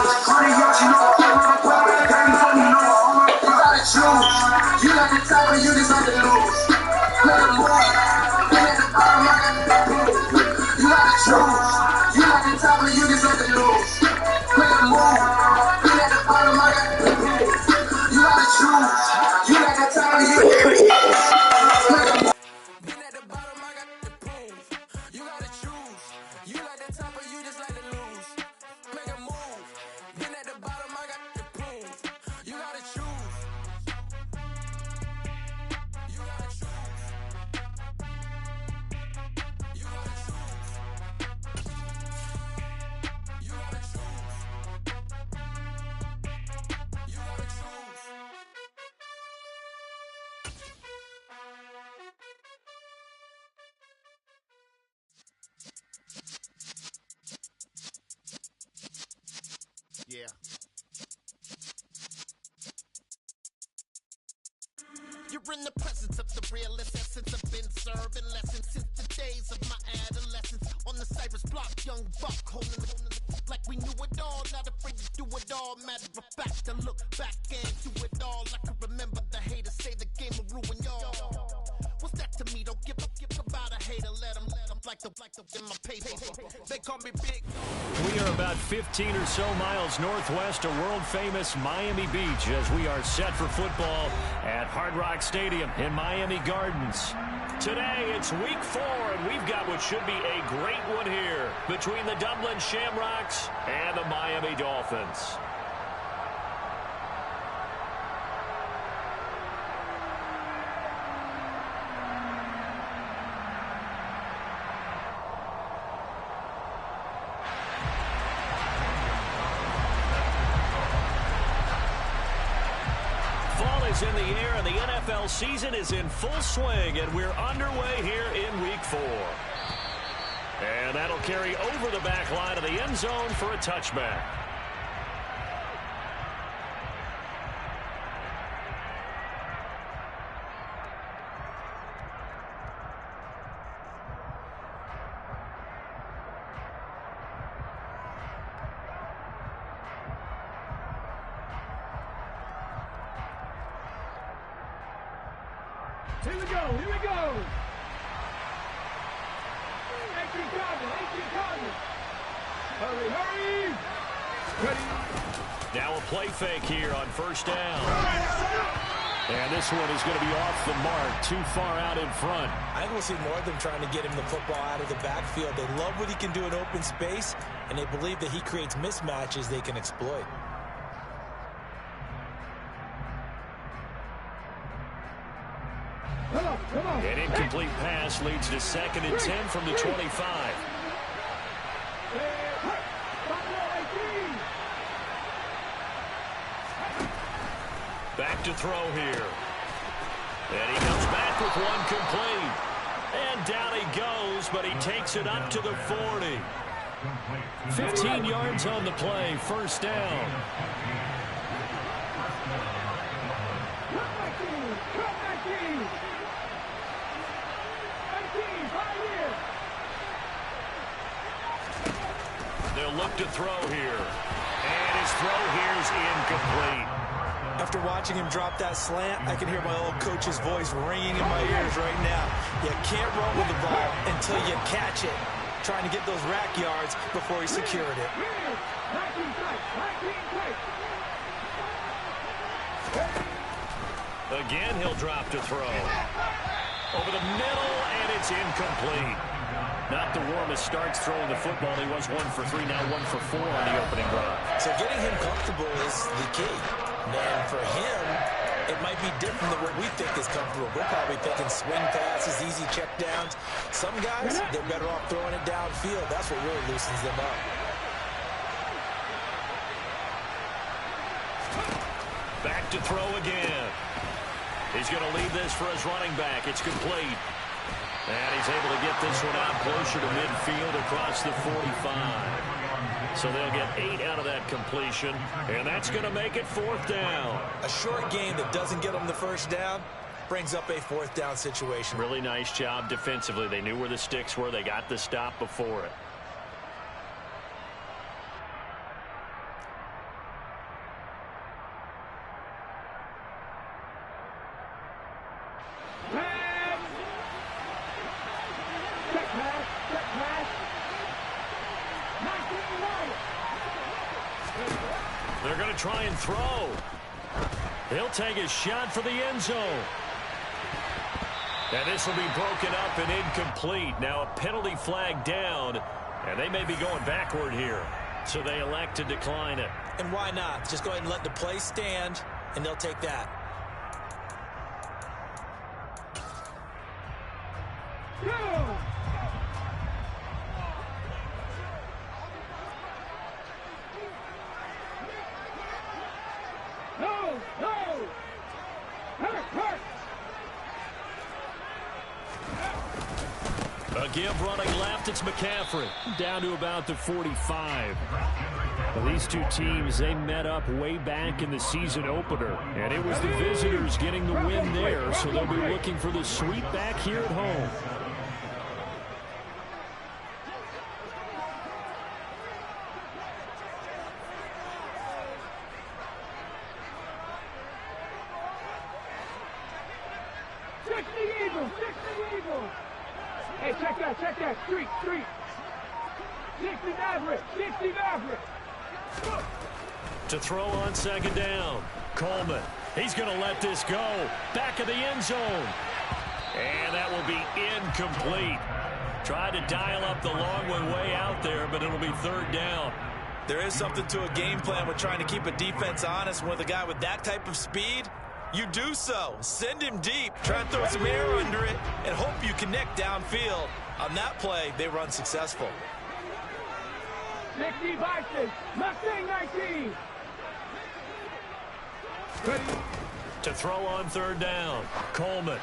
Honey, y'all, you know I'm on the pop. Game for me, no, you gotta choose. You at the top and you deserve to lose. Play the move. Been at the bottom, I got the proof. You gotta choose. You at the top and you deserve to lose. Play the move. Been at the bottom, I got the proof. You gotta choose. You at the top and you deserve to lose. Play the move. Been at the bottom, I got the proof. You gotta choose. You at the top and you just like to lose. Make a move. Been at the bottom, I got the proof. You gotta choose. You gotta choose. You gotta choose. You gotta choose. You gotta choose. Yeah. You're in the presence of the realest essence. I've been serving lessons since the days of my adolescence. On the Cypress block, young buck holding the like we knew it all. Not afraid to do it all. Matter of fact, I look back into it all. I can remember the haters say the game will ruin y'all. What's that to me? Don't give about a hater. Let them like the in my paper. They call me big. We are about 15 or so miles northwest of world-famous Miami Beach as we are set for football at Hard Rock Stadium in Miami Gardens. Today, it's week 4, and we've got what should be a great one here between the Dublin Shamrocks and the Miami Dolphins. In the air, and the NFL season is in full swing, and we're underway here in week 4. And that'll carry over the back line of the end zone for a touchback. Here we go, here we go. 18 Cardinals. Hurry, hurry. Ready. Now a play fake here on first down. And this one is going to be off the mark, too far out in front. I think we'll see more of them trying to get him the football out of the backfield. They love what he can do in open space, and they believe that he creates mismatches they can exploit. An incomplete pass leads to 2nd and 10 from the 25. Back to throw here. And he comes back with one complete. And down he goes, but he takes it up to the 40. 15 yards on the play, first down. They'll look to throw here. And his throw here is incomplete. After watching him drop that slant, I can hear my old coach's voice ringing in my ears right now. You can't run with the ball until you catch it. Trying to get those rack yards before he secured it. Again, he'll drop to throw. Over the middle, and it's incomplete. Not the warmest starts throwing the football. He was 1 for 3, now 1 for 4 on the opening drive. So getting him comfortable is the key. And for him, it might be different than what we think is comfortable. We're probably thinking swing passes, easy check downs. Some guys, they're better off throwing it downfield. That's what really loosens them up. Back to throw again. He's going to lead this for his running back. It's complete. And he's able to get this one out closer to midfield across the 45. So they'll get 8 out of that completion, and that's going to make it 4th down. A short game that doesn't get them the first down brings up a 4th down situation. Really nice job defensively. They knew where the sticks were. They got the stop before it. They're going to try and throw. He'll take a shot for the end zone. And this will be broken up and incomplete. Now a penalty flag down, and they may be going backward here. So they elect to decline it. And why not? Just go ahead and let the play stand, and they'll take that. Go! No! No! Hurt! A give running left, it's McCaffrey. Down to about the 45. Well, these two teams, they met up way back in the season opener. And it was the visitors getting the win there, so they'll be looking for the sweep back here at home. Hey, check that, street. 60 Maverick. To throw on second down. Coleman, he's going to let this go. Back of the end zone. And that will be incomplete. Tried to dial up the long one way out there, but it'll be third down. There is something to a game plan with trying to keep a defense honest. With a guy with that type of speed, you do so. Send him deep. Try and throw some air under it and hope you connect downfield. On that play, they run successful. 60 Vikings, Mustang 19. Ready. To throw on third down. Coleman.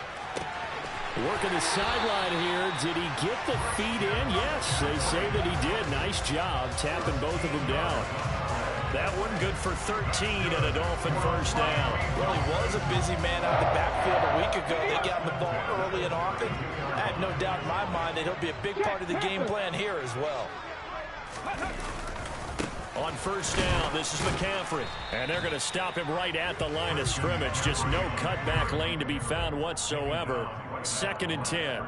Working the sideline here. Did he get the feet in? Yes, they say that he did. Nice job tapping both of them down. That one good for 13 and a Dolphin first down. Well, he was a busy man out of the backfield a week ago. They got him the ball early and often. I have no doubt in my mind that he'll be a big part of the game plan here as well. On first down, this is McCaffrey. And they're going to stop him right at the line of scrimmage. Just no cutback lane to be found whatsoever. 2nd and 10.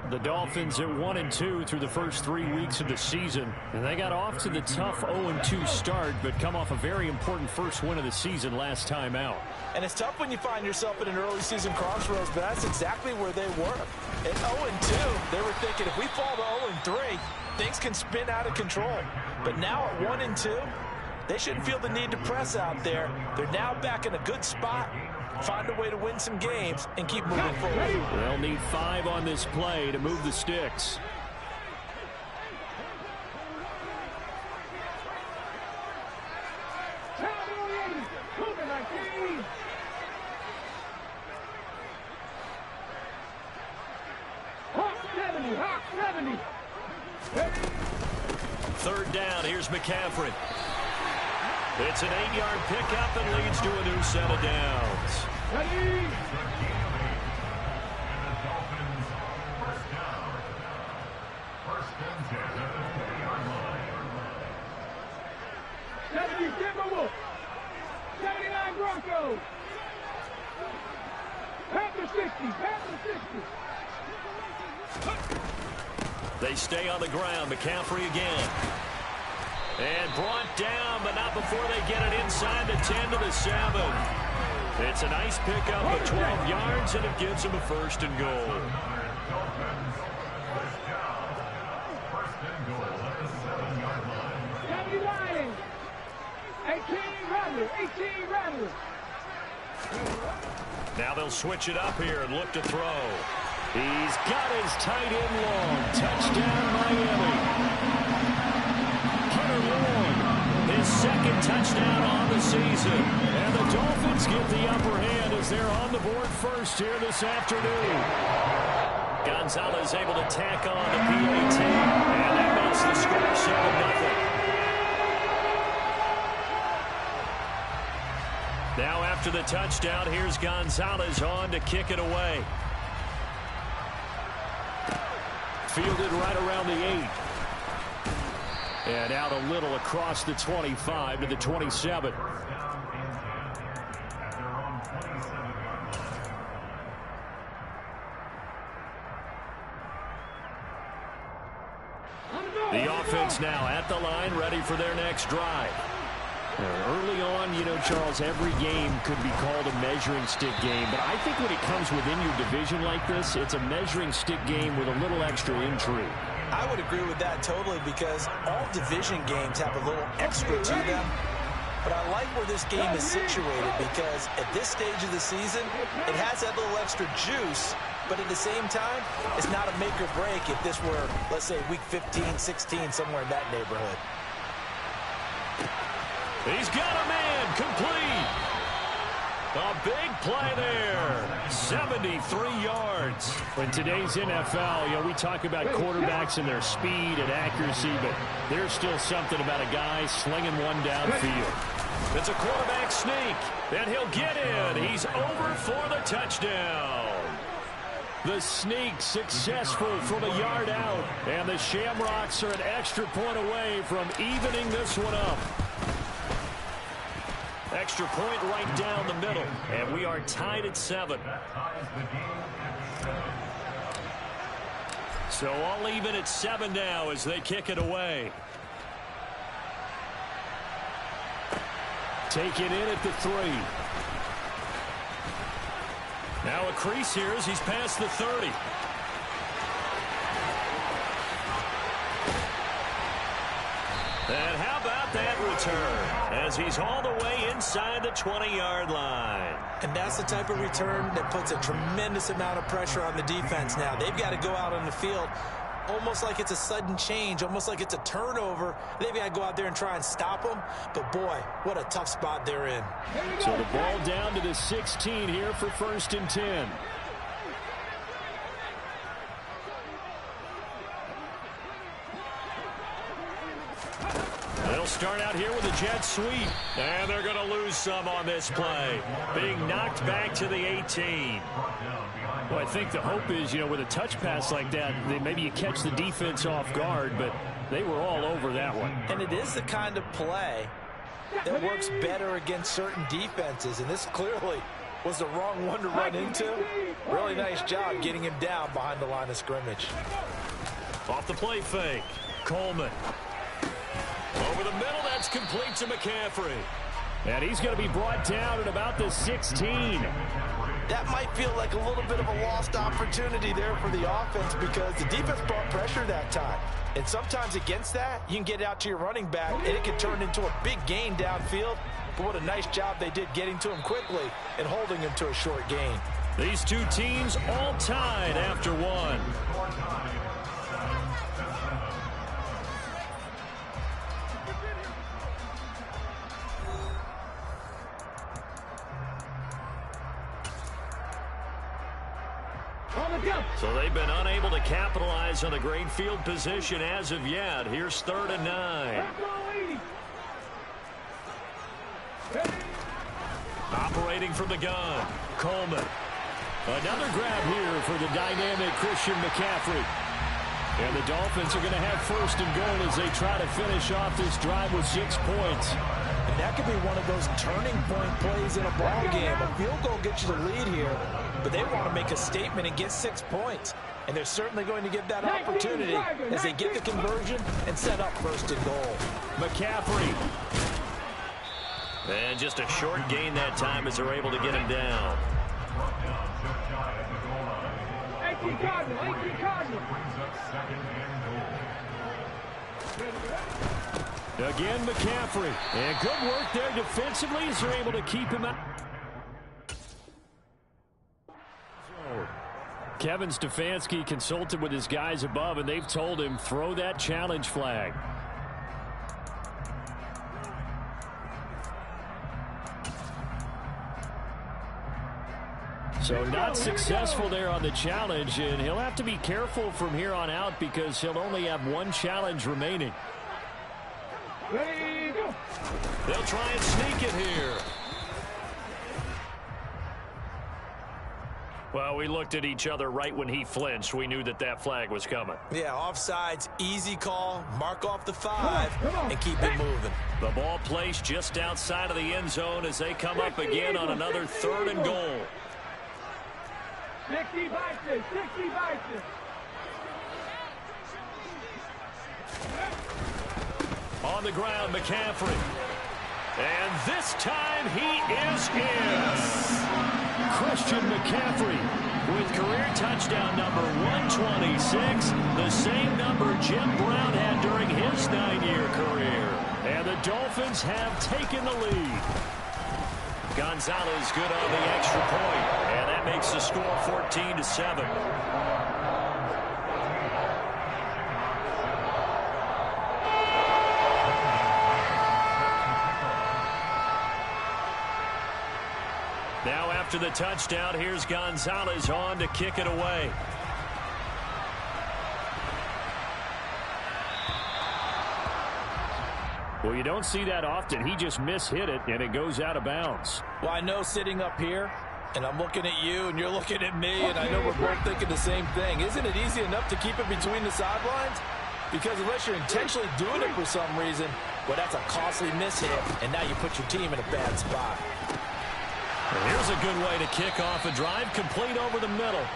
The Dolphins at 1-2 through the first 3 weeks of the season. And they got off to the tough 0-2 start, but come off a very important first win of the season last time out. And it's tough when you find yourself at an early season crossroads, but that's exactly where they were. At 0-2, they were thinking if we fall to 0-3, things can spin out of control. But now at 1-2, they shouldn't feel the need to press out there. They're now back in a good spot. Find a way to win some games and keep moving forward. They'll need 5 on this play to move the sticks. Hawk 70. Third down, here's McCaffrey. It's an 8-yard pickup and leads to a new set of downs. Ready. Timberwolves. 79 Broncos. Panther 60. They stay on the ground. McCaffrey again. And brought down, but not before they get it inside the 10 to the 7. It's a nice pickup of 12 yards, and it gives them a 1st and goal. Lions. 18 Rattlers. Now they'll switch it up here and look to throw. He's got his tight end long. Touchdown, Miami. His 2nd touchdown on the season. And the Dolphins get the upper hand as they're on the board first here this afternoon. Gonzalez able to tack on the PAT. And that makes the score 7-0. Now after the touchdown, here's Gonzalez on to kick it away. Fielded right around the 8. And out a little across the 25 to the 27. The offense now at the line, ready for their next drive. Early on, you know, Charles, every game could be called a measuring stick game. But I think when it comes within your division like this, it's a measuring stick game with a little extra intrigue. I would agree with that totally because all division games have a little extra to them. But I like where this game is situated because at this stage of the season, it has that little extra juice. But at the same time, it's not a make or break if this were, let's say, week 15, 16, somewhere in that neighborhood. He's got a man complete. A big play there. 73 yards. In today's NFL, you know, we talk about quarterbacks and their speed and accuracy, but there's still something about a guy slinging one downfield. It's a quarterback sneak, and he'll get in. He's over for the touchdown. The sneak successful from a yard out, and the Shamrocks are an extra point away from evening this one up. Extra point right down the middle, and we are tied at 7. So all even at 7 now as they kick it away. Taken in at the 3. Now a crease here as he's past the 30. And how about that return as he's all the way inside the 20-yard line. And that's the type of return that puts a tremendous amount of pressure on the defense now. They've got to go out on the field almost like it's a sudden change, almost like it's a turnover. They've got to go out there and try and stop them. But, boy, what a tough spot they're in. So the ball down to the 16 here for 1st and 10. They'll start out here with a jet sweep. And they're going to lose some on this play. Being knocked back to the 18. Well, I think the hope is, you know, with a touch pass like that, maybe you catch the defense off guard, but they were all over that one. And it is the kind of play that works better against certain defenses, and this clearly was the wrong one to run into. Really nice job getting him down behind the line of scrimmage. Off the play fake, Coleman. Over the middle, that's complete to McCaffrey. And he's going to be brought down at about the 16. That might feel like a little bit of a lost opportunity there for the offense because the defense brought pressure that time. And sometimes against that, you can get out to your running back, and it can turn into a big gain downfield. But what a nice job they did getting to him quickly and holding him to a short gain. These two teams all tied after one. So they've been unable to capitalize on the great field position as of yet. Here's 3rd and 9. Operating from the gun, Coleman. Another grab here for the dynamic Christian McCaffrey. And the Dolphins are going to have 1st and goal as they try to finish off this drive with 6 points. And that could be one of those turning point plays in a ball game. A field goal gets you the lead here, but they want to make a statement and get 6 points. And they're certainly going to get that opportunity as they get the conversion and set up 1st and goal. McCaffrey. And just a short gain that time as they're able to get him down. 18 Cardinals, 18 Cardinals. Again, McCaffrey. And good work there defensively as they're able to keep him out. Kevin Stefanski consulted with his guys above, and they've told him, throw that challenge flag. So not successful there on the challenge, and he'll have to be careful from here on out because he'll only have 1 challenge remaining. They'll try and sneak it here. Well, we looked at each other right when he flinched. We knew that that flag was coming. Yeah, offsides, easy call, mark off the 5, and keep it moving. The ball placed just outside of the end zone as they come up again on another 3rd and goal. 60 Bison, 60 Bison. On the ground, McCaffrey. And this time he is in. Christian McCaffrey with career touchdown number 126, the same number Jim Brown had during his 9-year career. And the Dolphins have taken the lead. Gonzalez good on the extra point, and that makes the score 14-7. Now after the touchdown, here's Gonzalez on to kick it away. Well, you don't see that often. He just mishit it, and it goes out of bounds. Well, I know sitting up here, and I'm looking at you, and you're looking at me, and I know we're both thinking the same thing. Isn't it easy enough to keep it between the sidelines? Because unless you're intentionally doing it for some reason, well, that's a costly mishit, and now you put your team in a bad spot. And here's a good way to kick off a drive, complete over the middle.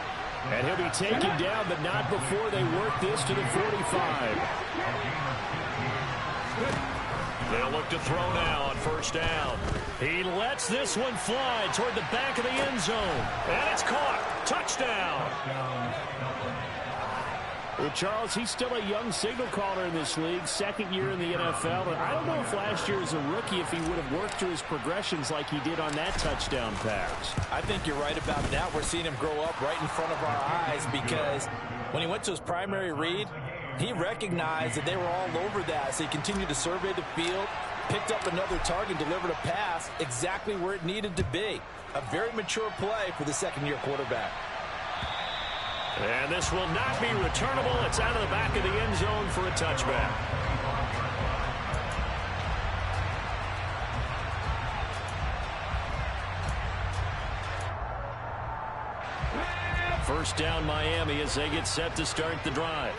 And he'll be taken down, but not before they work this to the 45. They'll look to throw now on first down. He lets this one fly toward the back of the end zone. And it's caught. Touchdown. Well, Charles, he's still a young signal caller in this league, second year in the NFL. But I don't know if last year as a rookie, if he would have worked through his progressions like he did on that touchdown pass. I think you're right about that. We're seeing him grow up right in front of our eyes because when he went to his primary read, he recognized that they were all over that, so he continued to survey the field, picked up another target, delivered a pass exactly where it needed to be. A very mature play for the second-year quarterback. And this will not be returnable. It's out of the back of the end zone for a touchback. First down Miami as they get set to start the drive.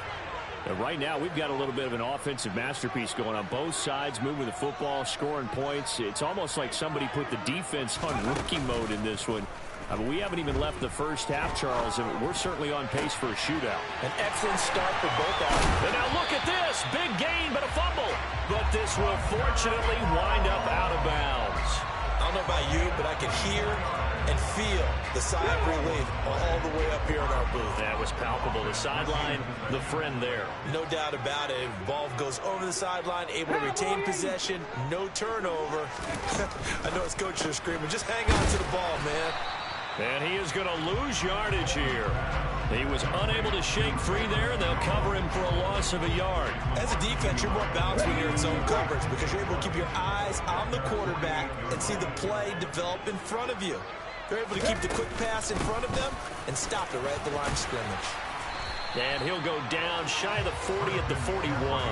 Right now, we've got a little bit of an offensive masterpiece going on both sides, moving the football, scoring points. It's almost like somebody put the defense on rookie mode in this one. I mean, we haven't even left the first half, Charles, and we're certainly on pace for a shootout. An excellent start for both of them. And now look at this. Big gain, but a fumble. But this will fortunately wind up out of bounds. I don't know about you, but I can hear and feel the sigh of relief all the way up here in our booth. That was palpable. The sideline, the friend there. No doubt about it. Ball goes over the sideline, able to retain possession, no turnover. I know his coaches are screaming, just hang on to the ball, man. And he is going to lose yardage here. He was unable to shake free there. They'll cover him for a loss of a yard. As a defense, you're more balanced when you're in zone coverage because you're able to keep your eyes on the quarterback and see the play develop in front of you. They're able to keep the quick pass in front of them and stop it right at the line of scrimmage. And he'll go down shy of the 40 at the 41.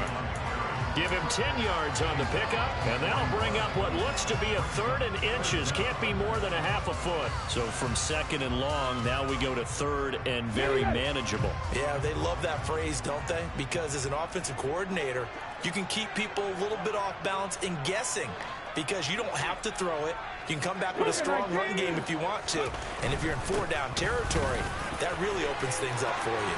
Give him 10 yards on the pickup, and that'll bring up what looks to be a third and inches. Can't be more than a half a foot. So from second and long, now we go to third and very manageable. Yeah, they love that phrase, don't they? Because as an offensive coordinator, you can keep people a little bit off balance and guessing because you don't have to throw it. You can come back with a strong run game if you want to. And if you're in four-down territory, that really opens things up for you.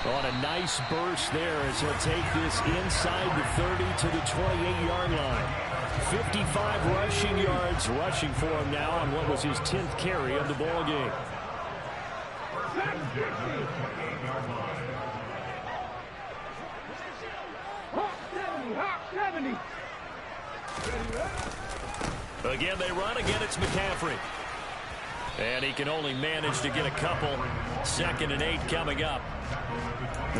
On a nice burst there as he'll take this inside the 30 to the 28-yard line. 55 rushing yards rushing for him now on what was his 10th carry of the ball game. Again, they run. Again, it's McCaffrey. And he can only manage to get a couple. 2nd and 8 coming up.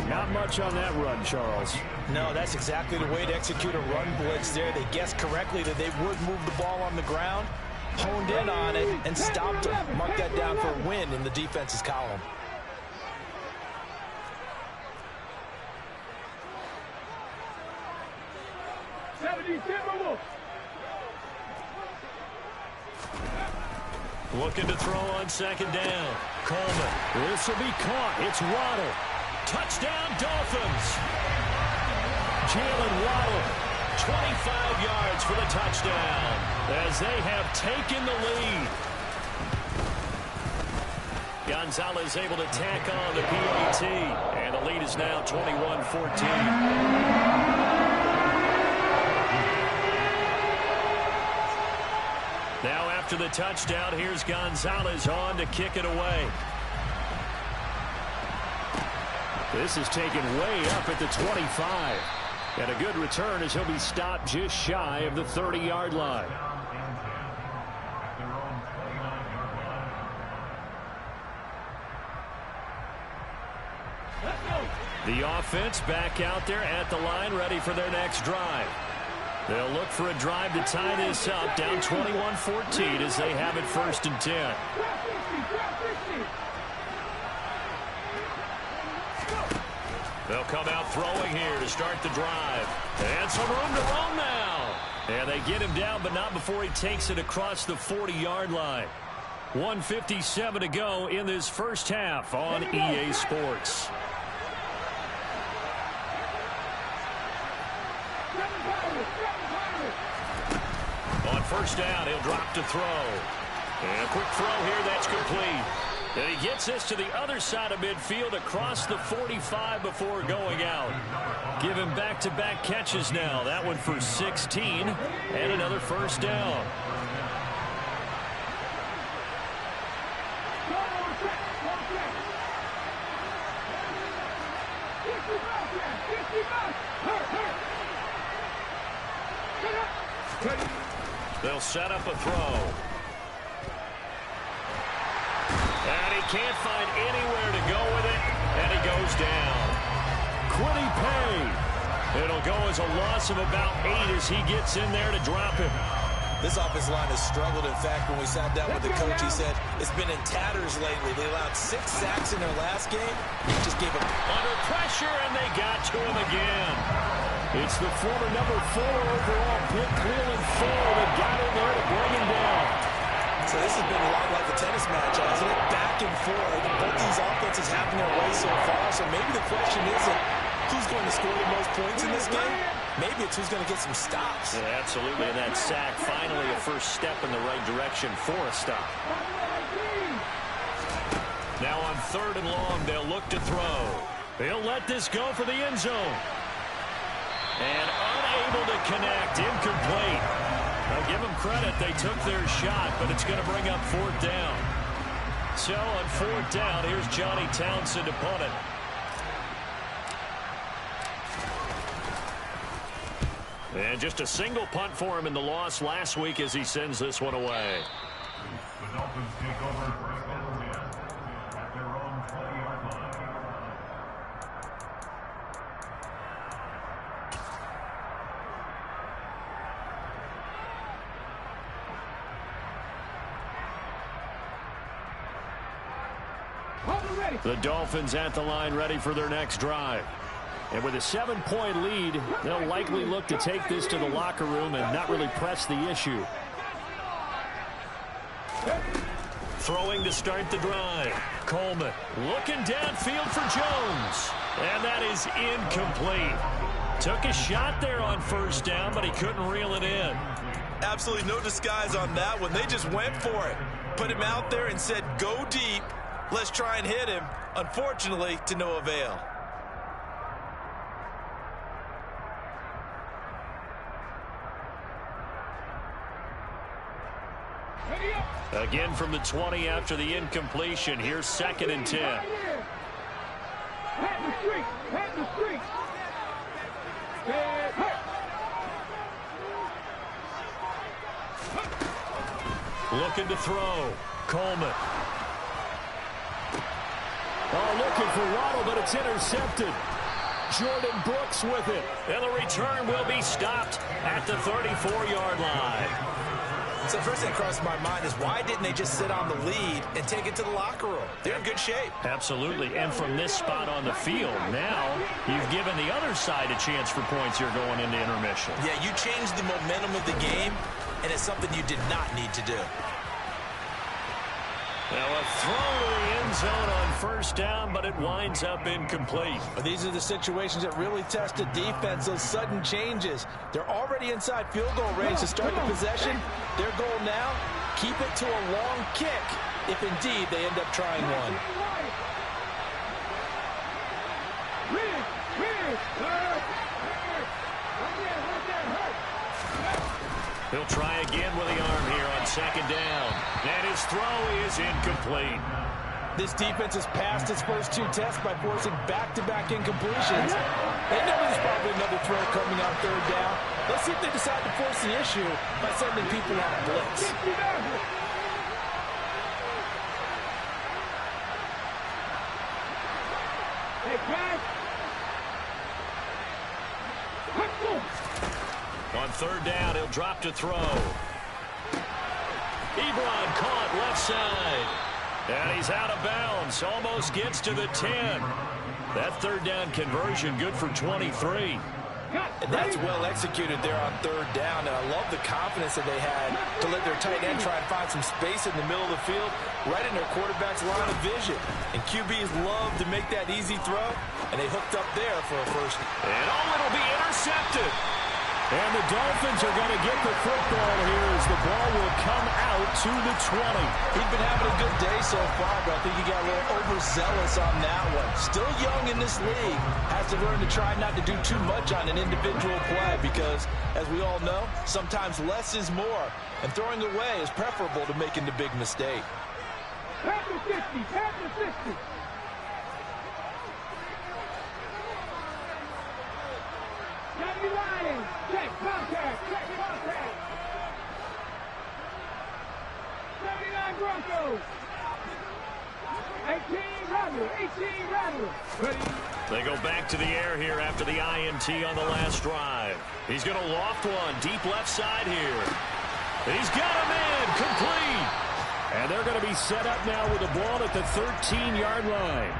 Not much on that run, Charles. No, that's exactly the way to execute a run blitz there. They guessed correctly that they would move the ball on the ground, honed in on it, and stopped them. Mark that down for a win in the defense's column. Looking to throw on 2nd down. Coleman. This will be caught. It's Waddle. Touchdown, Dolphins. Jalen Waddle, 25 yards for the touchdown as they have taken the lead. Gonzalez able to tack on the PAT, and the lead is now 21-14. after the touchdown. Here's Gonzalez on to kick it away. This is taken way up at the 25. And a good return as he'll be stopped just shy of the 30-yard line. The offense back out there at the line, ready for their next drive. They'll look for a drive to tie this up, down 21-14 as they have it 1st and 10. They'll come out throwing here to start the drive. And some room to roam now. And they get him down, but not before he takes it across the 40-yard line. 1:57 to go in this first half on EA Sports. On 1st down, he'll drop to throw. And a quick throw here, that's complete. And he gets this to the other side of midfield across the 45 before going out. Give him back-to-back catches now. That one for 16 and another 1st down. They'll set up a throw. And he can't find anywhere to go with it, and he goes down. Quiddy Pay. It'll go as a loss of about 8 as he gets in there to drop him. This offensive line has struggled. In fact, when we sat down with the coach, he said it's been in tatters lately. They allowed 6 sacks in their last game. Just gave them under pressure, and they got to him again. It's the former number 4 overall pick, Cleveland Ford, that got in there to bring him down. So this has been a lot like a tennis match, hasn't it? Back and forth. Both these offenses having their way so far. So maybe the question isn't who's going to score the most points in this game. Maybe it's who's going to get some stops. Yeah, absolutely. And that sack, finally a first step in the right direction for a stop. Now on 3rd and long, they'll look to throw. They'll let this go for the end zone. And unable to connect, incomplete. I'll give them credit, they took their shot, but it's going to bring up 4th down. So on 4th down, here's Johnny Townsend to punt it. And just a single punt for him in the loss last week as he sends this one away. The Dolphins take over first and 10 at their own 20-yard line. The Dolphins at the line, ready for their next drive. And with a 7-point lead, they'll likely look to take this to the locker room and not really press the issue. Throwing to start the drive. Coleman looking downfield for Jones. And that is incomplete. Took a shot there on 1st down, but he couldn't reel it in. Absolutely no disguise on that one. They just went for it. Put him out there and said, go deep. Let's try and hit him. Unfortunately, to no avail. Again from the 20 after the incompletion. Here's 2nd and 10. Looking to throw. Coleman. Oh, looking for Waddle, but it's intercepted. Jordan Brooks with it. And the return will be stopped at the 34-yard line. So first thing that crosses my mind is why didn't they just sit on the lead and take it to the locker room? They're in good shape. Absolutely. And from this spot on the field, now you've given the other side a chance for points here going into intermission. Yeah, you changed the momentum of the game, and it's something you did not need to do. Now a throw to the end zone on 1st down, but it winds up incomplete. These are the situations that really test a defense, those sudden changes. They're already inside field goal range to start the possession. Their goal now, keep it to a long kick, if indeed they end up trying one. He'll try again with the arm here on second down. And his throw is incomplete. This defense has passed its first 2 tests by forcing back-to-back incompletions. They know there's probably another throw coming on third down. Let's see if they decide to force the issue by sending people on blitz. On third down, he'll drop to throw. Ebron caught left side. And he's out of bounds. Almost gets to the 10. That third down conversion good for 23. And that's well executed there on third down. And I love the confidence that they had to let their tight end try and find some space in the middle of the field, right in their quarterback's line of vision. And QBs love to make that easy throw, and they hooked up there for a first. And it'll be intercepted. And the Dolphins are going to get the football here as the ball will come out to the 20. He's been having a good day so far, but I think he got a little overzealous on that one. Still young in this league. Has to learn to try not to do too much on an individual play because, as we all know, sometimes less is more. And throwing away is preferable to making the big mistake. Pass the 50, pass the 60. Johnny Lions, check contact, check contact. 79 Broncos. 18 Rattler. Ready? They go back to the air here after the INT on the last drive. He's going to loft one deep left side here. He's got a man complete. And they're going to be set up now with the ball at the 13-yard line.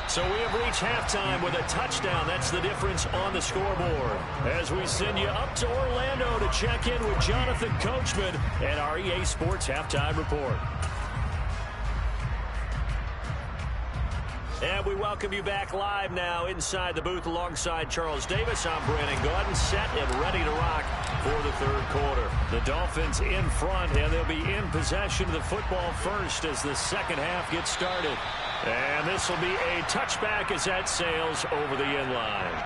So we have reached halftime with a touchdown. That's the difference on the scoreboard. As we send you up to Orlando to check in with Jonathan Coachman and our EA Sports Halftime Report. And we welcome you back live now inside the booth alongside Charles Davis. I'm Brandon Gaudin, set and ready to rock for the third quarter. The Dolphins in front, and they'll be in possession of the football first as the second half gets started. And this will be a touchback as that sails over the end line.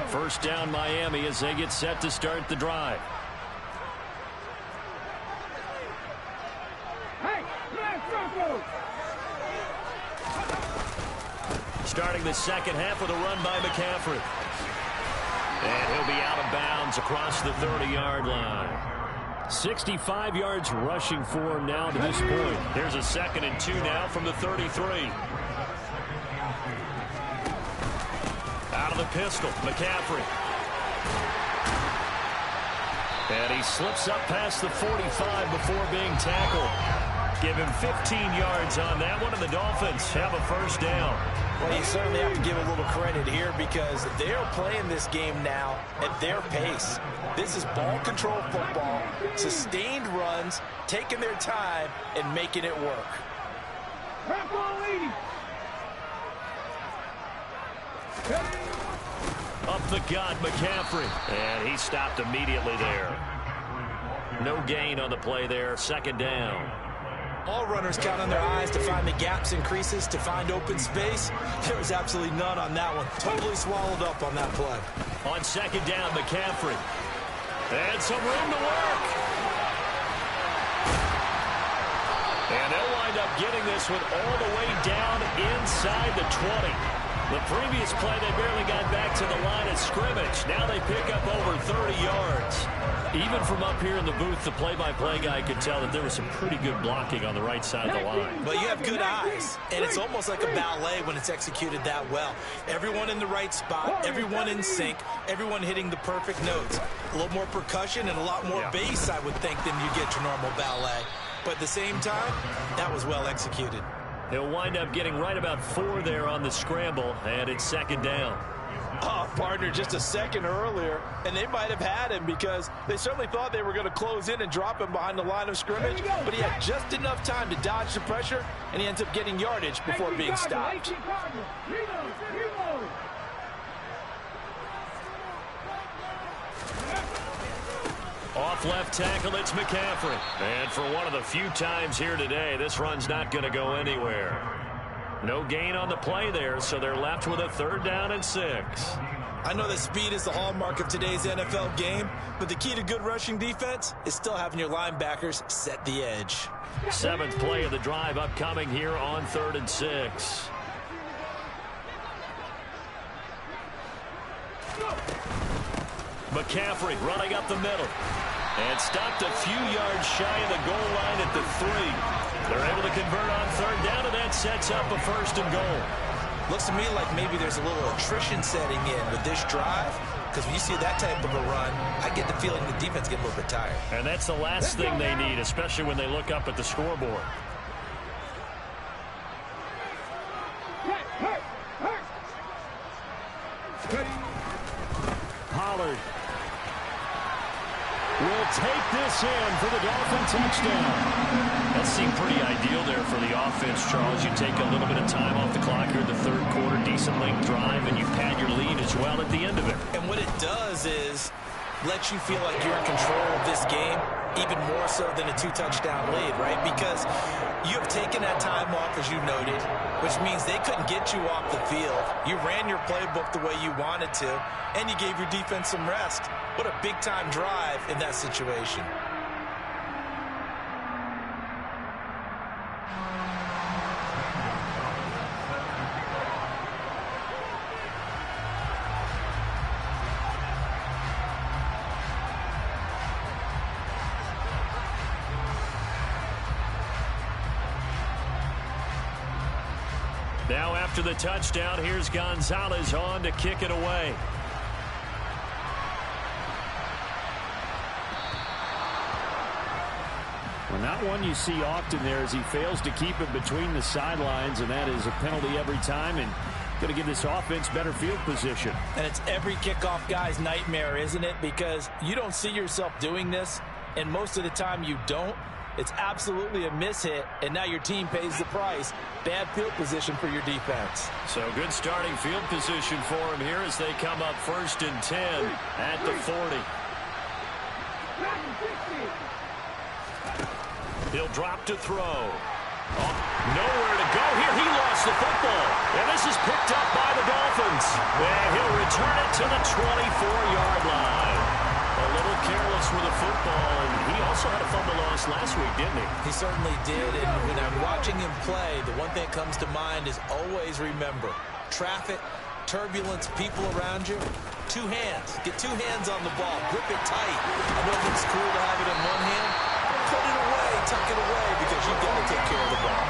First down Miami as they get set to start the drive. Starting the second half with a run by McCaffrey. And he'll be out of bounds across the 30-yard line. 65 yards rushing for him now to this point. Here's a 2nd and 2 now from the 33. Out of the pistol, McCaffrey. And he slips up past the 45 before being tackled. Give him 15 yards on that one, and the Dolphins have a first down. Well, you certainly have to give a little credit here because they're playing this game now at their pace. This is ball control football, sustained runs, taking their time, and making it work. Up the gut, McCaffrey. And he stopped immediately there. No gain on the play there, second down. All runners count on their eyes to find the gaps and creases, to find open space. There was absolutely none on that one. Totally swallowed up on that play. On second down, McCaffrey. And some room to work. And they'll wind up getting this one all the way down inside the 20. The previous play, they barely got back to the line of scrimmage. Now they pick up over 30 yards. Even from up here in the booth, the play-by-play guy could tell that there was some pretty good blocking on the right side of the line. Well, you have good eyes, and it's almost like a ballet when it's executed that well. Everyone in the right spot, everyone in sync, everyone hitting the perfect notes. A little more percussion and a lot more bass, I would think, than you get your normal ballet. But at the same time, that was well executed. He'll wind up getting right about 4 there on the scramble, and it's second down. Partner, just a second earlier, and they might have had him because they certainly thought they were going to close in and drop him behind the line of scrimmage, but he had just enough time to dodge the pressure, and he ends up getting yardage before being stopped. Off left tackle, it's McCaffrey. And for one of the few times here today, this run's not going to go anywhere. No gain on the play there, so they're left with a 3rd down and 6. I know that speed is the hallmark of today's NFL game, but the key to good rushing defense is still having your linebackers set the edge. 7th play of the drive upcoming here on 3rd and 6. McCaffrey running up the middle. And stopped a few yards shy of the goal line at the 3. They're able to convert on 3rd down, and that sets up a 1st and goal. Looks to me like maybe there's a little attrition setting in with this drive, because when you see that type of a run, I get the feeling the defense get a little bit tired. And that's the last thing they need, especially when they look up at the scoreboard. Pollard will take this in for the Dolphin touchdown. That seemed pretty ideal there for the offense, Charles. You take a little bit of time off the clock here in the 3rd quarter, decent length drive, and you pad your lead as well at the end of it. And what it does is let you feel like you're in control of this game, even more so than a 2-touchdown lead, right? Because you have taken that time off, as you noted, which means they couldn't get you off the field. You ran your playbook the way you wanted to, and you gave your defense some rest. What a big-time drive in that situation. Now after the touchdown, here's Gonzalez on to kick it away. Well, not one you see often there as he fails to keep it between the sidelines, and that is a penalty every time, and going to give this offense better field position. And it's every kickoff guy's nightmare, isn't it? Because you don't see yourself doing this, and most of the time you don't. It's absolutely a mishit, and now your team pays the price. Bad field position for your defense. So good starting field position for him here as they come up 1st and 10 at the 40. He'll drop to throw. Oh, nowhere to go here. He lost the football. And this is picked up by the Dolphins. And he'll return it to the 24-yard line. A little careless with the football, and he also had a fumble loss last week, didn't he? He certainly did, and when I'm watching him play, the one thing that comes to mind is always remember, traffic, turbulence, people around you, 2 hands. Get 2 hands on the ball. Grip it tight. I know it looks cool to have it in one hand. Put it away, tuck it away, because you've got to take care of the ball.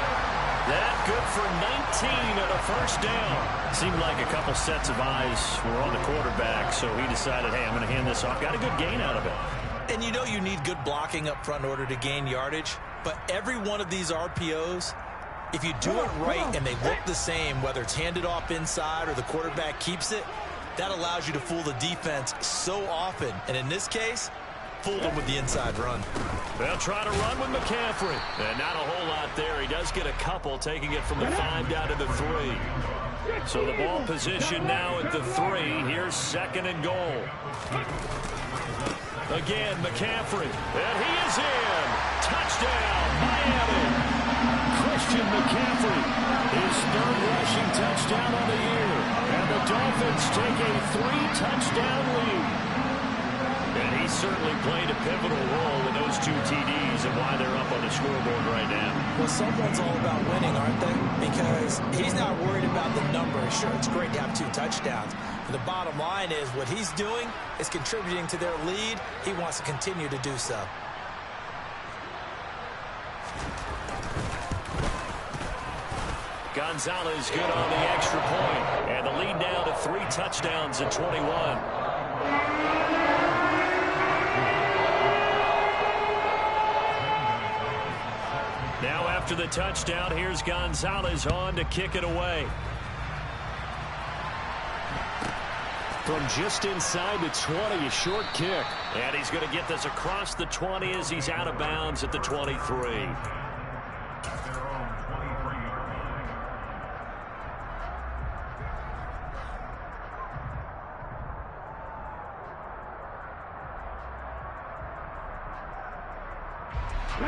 That good for 19 and a 1st down. Seemed like a couple sets of eyes were on the quarterback, so he decided, hey, I'm going to hand this off. Got a good gain out of it. And you know you need good blocking up front in order to gain yardage, but every one of these RPOs, if you do it right and they look the same, whether it's handed off inside or the quarterback keeps it, that allows you to fool the defense so often. And in this case, fooled him with the inside run. They'll try to run with McCaffrey. And not a whole lot there. He does get a couple, taking it from the 5 down to the 3. So the ball position now at the 3. Here's 2nd and goal. Again, McCaffrey. And he is in. Touchdown, Miami. Christian McCaffrey. His 3rd rushing touchdown on the year. And the Dolphins take a 3-touchdown lead. And he certainly played a pivotal role in those 2 TDs and why they're up on the scoreboard right now. Well, someone's all about winning, aren't they? Because he's not worried about the numbers. Sure, it's great to have 2 touchdowns. But the bottom line is what he's doing is contributing to their lead. He wants to continue to do so. Gonzalez good on the extra point. And the lead now to 3 touchdowns at 21. Now after the touchdown, here's Gonzalez on to kick it away. From just inside the 20, a short kick. And he's going to get this across the 20 as he's out of bounds at the 23.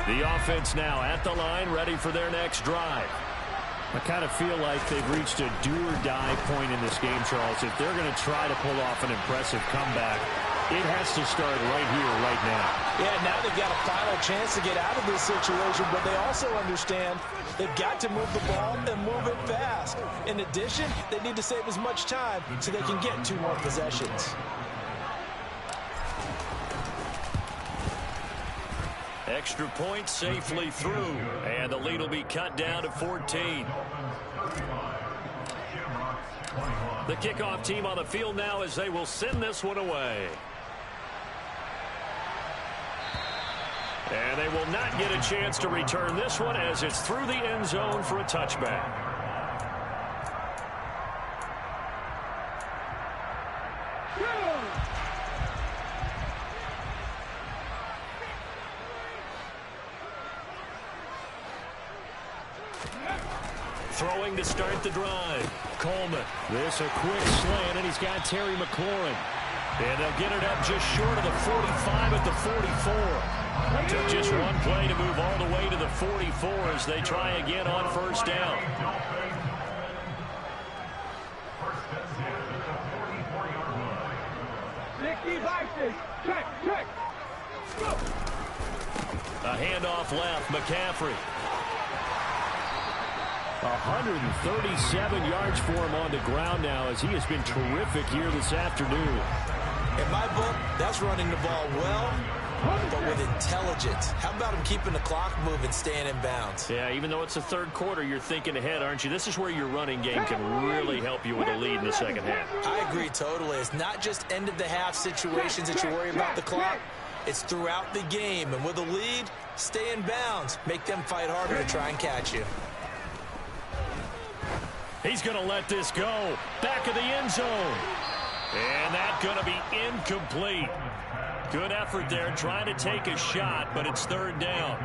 The offense now at the line, ready for their next drive. I kind of feel like they've reached a do-or-die point in this game, Charles. If they're going to try to pull off an impressive comeback, it has to start right here, right now. Yeah, now they've got a final chance to get out of this situation, but they also understand they've got to move the ball and move it fast. In addition, they need to save as much time so they can get 2 more possessions. Extra point safely through, and the lead will be cut down to 14. The kickoff team on the field now as they will send this one away. And they will not get a chance to return this one as it's through the end zone for a touchback. Throwing to start the drive. Coleman. This a quick slant, and he's got Terry McLaurin. And they'll get it up just short of the 45 at the 44. Took just one play to move all the way to the 44 as they try again on first down. Check. A handoff left. McCaffrey. 137 yards for him on the ground now as he has been terrific here this afternoon. In my book, that's running the ball well, but with intelligence. How about him keeping the clock moving, staying in bounds? Yeah, even though it's the third quarter, you're thinking ahead, aren't you? This is where your running game can really help you with a lead in the second half. I agree totally. It's not just end-of-the-half situations that you worry about the clock. It's throughout the game. And with a lead, stay in bounds. Make them fight harder to try and catch you. He's going to let this go. Back of the end zone. And that's going to be incomplete. Good effort there trying to take a shot, but it's third down.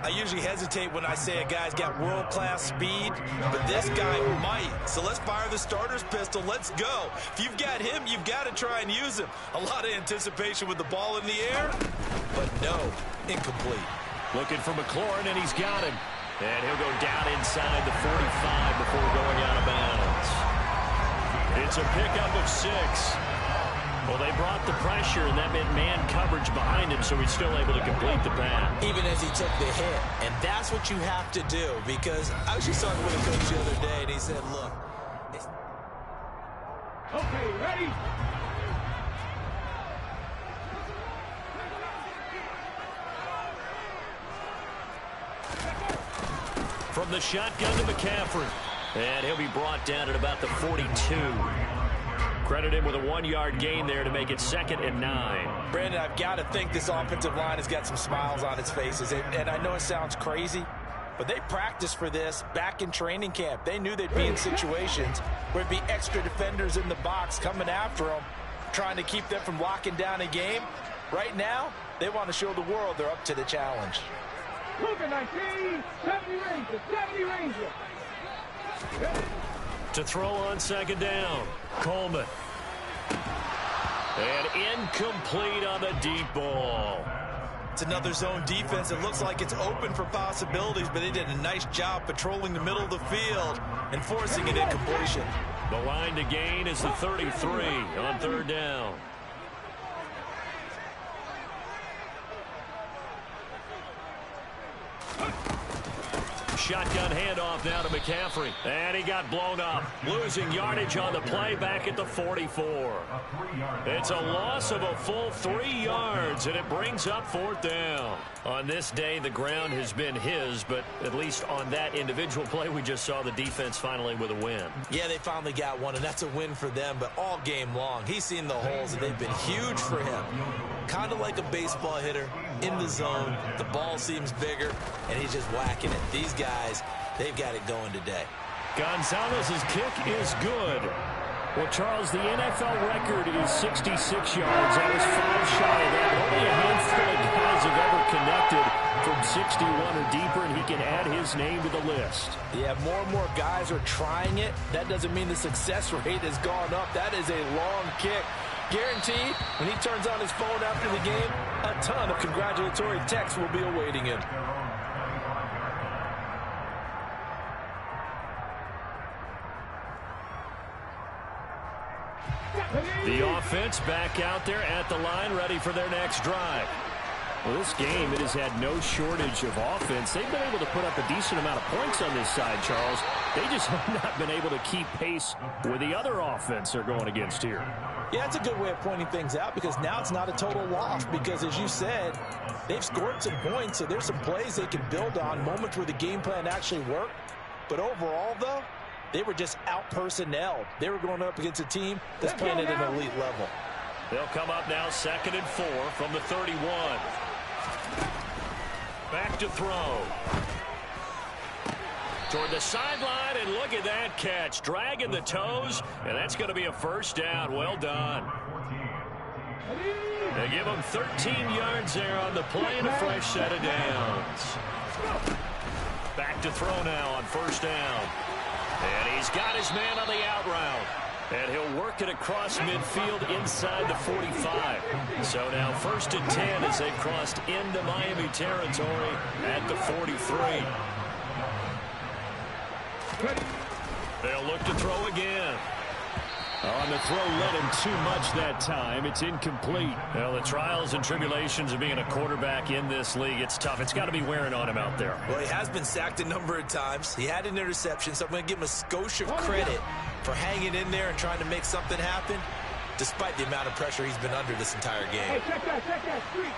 I usually hesitate when I say a guy's got world-class speed, but this guy might. So let's fire the starter's pistol. Let's go. If you've got him, you've got to try and use him. A lot of anticipation with the ball in the air, but no, incomplete. Looking for McLaurin, and he's got him. And he'll go down inside the 45 before going out of bounds. It's a pickup of 6. Well, they brought the pressure, and that meant man coverage behind him, so he's still able to complete the pass. Even as he took the hit. And that's what you have to do, because I was just talking with a coach the other day, and he said, look. Okay, ready? From the shotgun to McCaffrey. And he'll be brought down at about the 42. Credit him with a 1-yard gain there to make it 2nd and 9. Brandon, I've got to think this offensive line has got some smiles on its faces. And I know it sounds crazy, but they practiced for this back in training camp. They knew they'd be in situations where there'd be extra defenders in the box coming after them, trying to keep them from locking down a game. Right now, they want to show the world they're up to the challenge. Luka 19, 70 Ranger, 70 Ranger. To throw on second down, Coleman. And incomplete on the deep ball. It's another zone defense. It looks like it's open for possibilities, but they did a nice job patrolling the middle of the field and forcing an incompletion. The line to gain is the 33 on third down. Shotgun handoff now to McCaffrey. And he got blown up. Losing yardage on the play back at the 44. It's a loss of a full 3 yards, and it brings up 4th down. On this day, the ground has been his, but at least on that individual play, we just saw the defense finally with a win. Yeah, they finally got one, and that's a win for them, but all game long, he's seen the holes, and they've been huge for him. Kind of like a baseball hitter in the zone. The ball seems bigger, and he's just whacking it. These guys, they've got it going today. Gonzalez's kick is good. Well, Charles, the NFL record is 66 yards. That was 5 shy of that. Only a handful of guys have ever connected from 61 or deeper, and he can add his name to the list. Yeah, more and more guys are trying it. That doesn't mean the success rate has gone up. That is a long kick. Guaranteed, when he turns on his phone after the game, a ton of congratulatory texts will be awaiting him. The offense back out there at the line, ready for their next drive. Well, this game, it has had no shortage of offense. They've been able to put up a decent amount of points on this side, Charles. They just have not been able to keep pace with the other offense they're going against here. Yeah, it's a good way of pointing things out because now it's not a total loss because, as you said, they've scored some points, so there's some plays they can build on, moments where the game plan actually worked. But overall, though, they were just out-personnelled. They were going up against a team that's playing at an elite level. They'll come up now 2nd and 4 from the 31. Back to throw. Toward the sideline, and look at that catch. Dragging the toes, and that's going to be a first down. Well done. They give him 13 yards there on the play and a fresh set of downs. Back to throw now on first down. And he's got his man on the out route. And he'll work it across midfield inside the 45. So now 1st and 10 as they've crossed into Miami territory at the 43. They'll look to throw again. On the throw, led him too much that time. It's incomplete. Well, the trials and tribulations of being a quarterback in this league, it's tough. It's got to be wearing on him out there. Well, he has been sacked a number of times. He had an interception, so I'm going to give him a skosh of credit for hanging in there and trying to make something happen, despite the amount of pressure he's been under this entire game. Hey, check that. Street.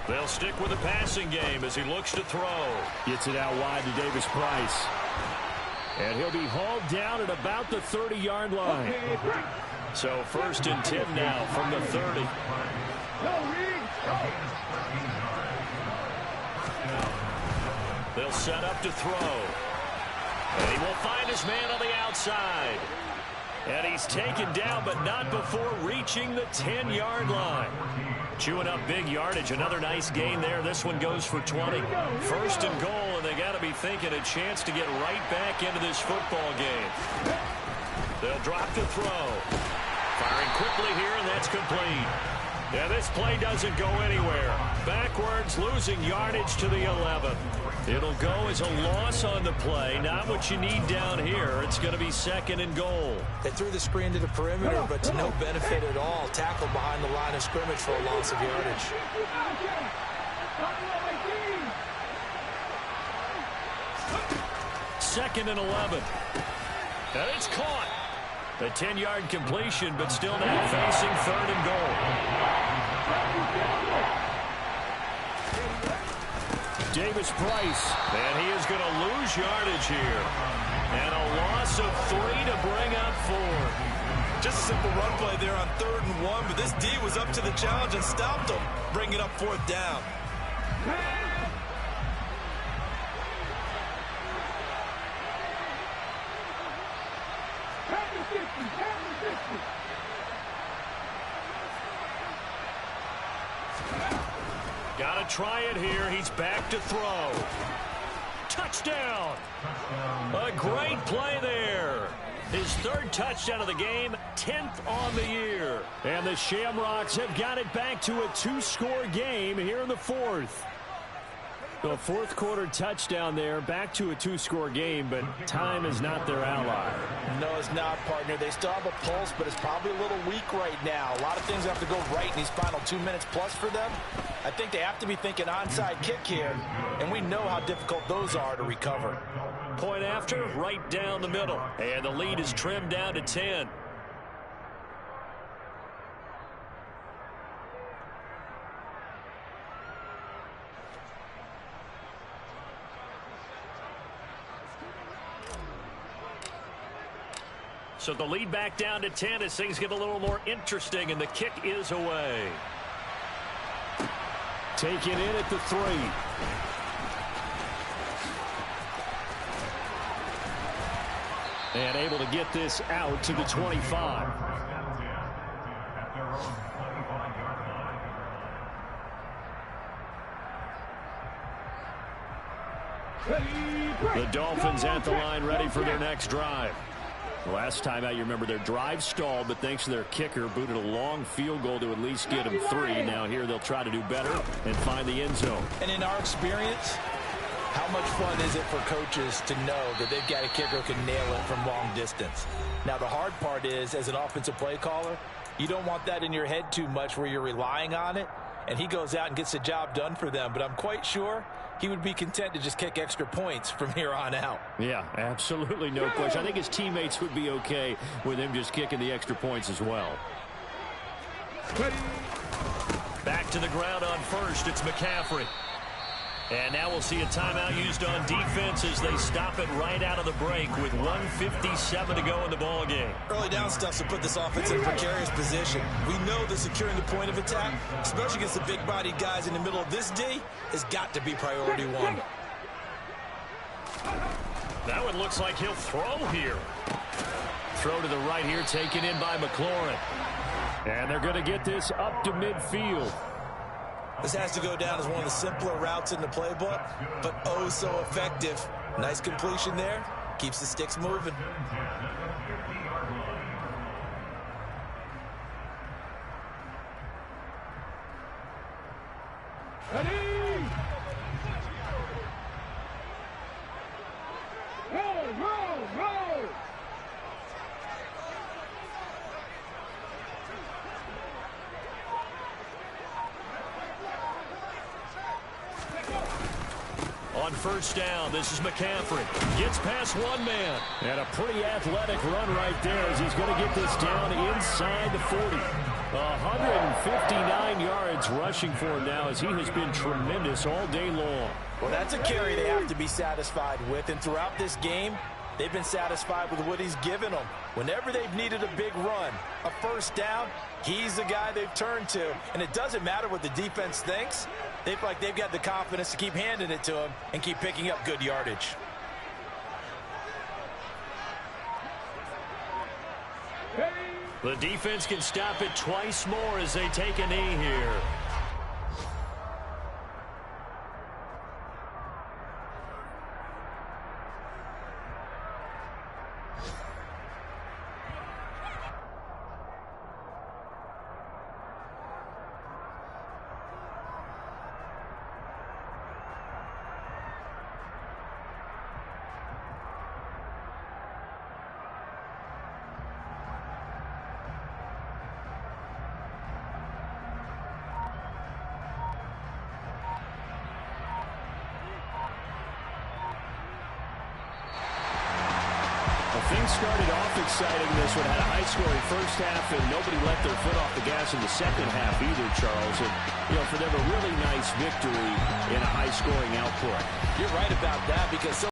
They'll stick with the passing game as he looks to throw. Gets it out wide to Davis Price. And he'll be hauled down at about the 30-yard line. So 1st and 10 now from the 30. They'll set up to throw. And he will find his man on the outside. And he's taken down, but not before reaching the 10-yard line. Chewing up big yardage. Another nice gain there. This one goes for 20. 1st and goal, and they got to be thinking a chance to get right back into this football game. They'll drop to throw. Firing quickly here, and that's complete. Yeah, this play doesn't go anywhere. Backwards, losing yardage to the 11. It'll go as a loss on the play. Not what you need down here. It's going to be 2nd and goal. They threw the screen to the perimeter, but to no benefit at all. Tackled behind the line of scrimmage for a loss of yardage. 2nd and 11. And it's caught. A 10-yard completion, but still now facing 3rd and goal. Davis Price. And he is going to lose yardage here. And a loss of 3 to bring up 4. Just a simple run play there on 3rd and 1, but this D was up to the challenge and stopped him, bringing up 4th down. Got to try it here. He's back to throw. Touchdown. A great play there. His 3rd touchdown of the game, 10th on the year. And the Shamrocks have got it back to a 2-score game here in the 4th. The 4th quarter touchdown there, back to a 2-score game, but time is not their ally. No, it's not, partner. They still have a pulse, but it's probably a little weak right now. A lot of things have to go right in these final 2 minutes plus for them. I think they have to be thinking onside kick here, and we know how difficult those are to recover. Point after, right down the middle. And the lead is trimmed down to 10. So the lead back down to 10 as things get a little more interesting, and the kick is away. Taken in at the 3. And able to get this out to the 25. The Dolphins at the line, ready for their next drive. Last time out, you remember their drive stalled, but thanks to their kicker, booted a long field goal to at least get them 3. Now here they'll try to do better and find the end zone. And in our experience, How much fun is it for coaches to know that they've got a kicker who can nail it from long distance? Now, the hard part is, as an offensive play caller, you don't want that in your head too much where you're relying on it, and he goes out and gets the job done for them. But I'm quite sure he would be content to just kick extra points from here on out. Yeah, absolutely no question. I think his teammates would be okay with him just kicking the extra points as well. Back to the ground on first. It's McCaffrey. And now we'll see a timeout used on defense as they stop it right out of the break with 1:57 to go in the ball game. Early down stuff to put this offense in a precarious position. We know that securing the point of attack, especially against the big-bodied guys in the middle of this D, has got to be priority one. That one looks like he'll throw here. Throw to the right here, taken in by McLaurin. And they're going to get this up to midfield. This has to go down as one of the simpler routes in the playbook, but oh so effective. Nice completion there. Keeps the sticks moving. Ready? Roll! On first down, this is McCaffrey. Gets past one man. And a pretty athletic run right there as he's going to get this down inside the 40. 159 yards rushing for him now as he has been tremendous all day long. Well, that's a carry they have to be satisfied with. And throughout this game, they've been satisfied with what he's given them. Whenever they've needed a big run, a first down, he's the guy they've turned to. And it doesn't matter what the defense thinks. They feel like they've got the confidence to keep handing it to him and keep picking up good yardage. The defense can stop it twice more as they take a knee here. Things started off exciting. This one had a high-scoring first half, and nobody let their foot off the gas in the second half either, Charles. And, for them, a really nice victory in a high-scoring output. You're right about that because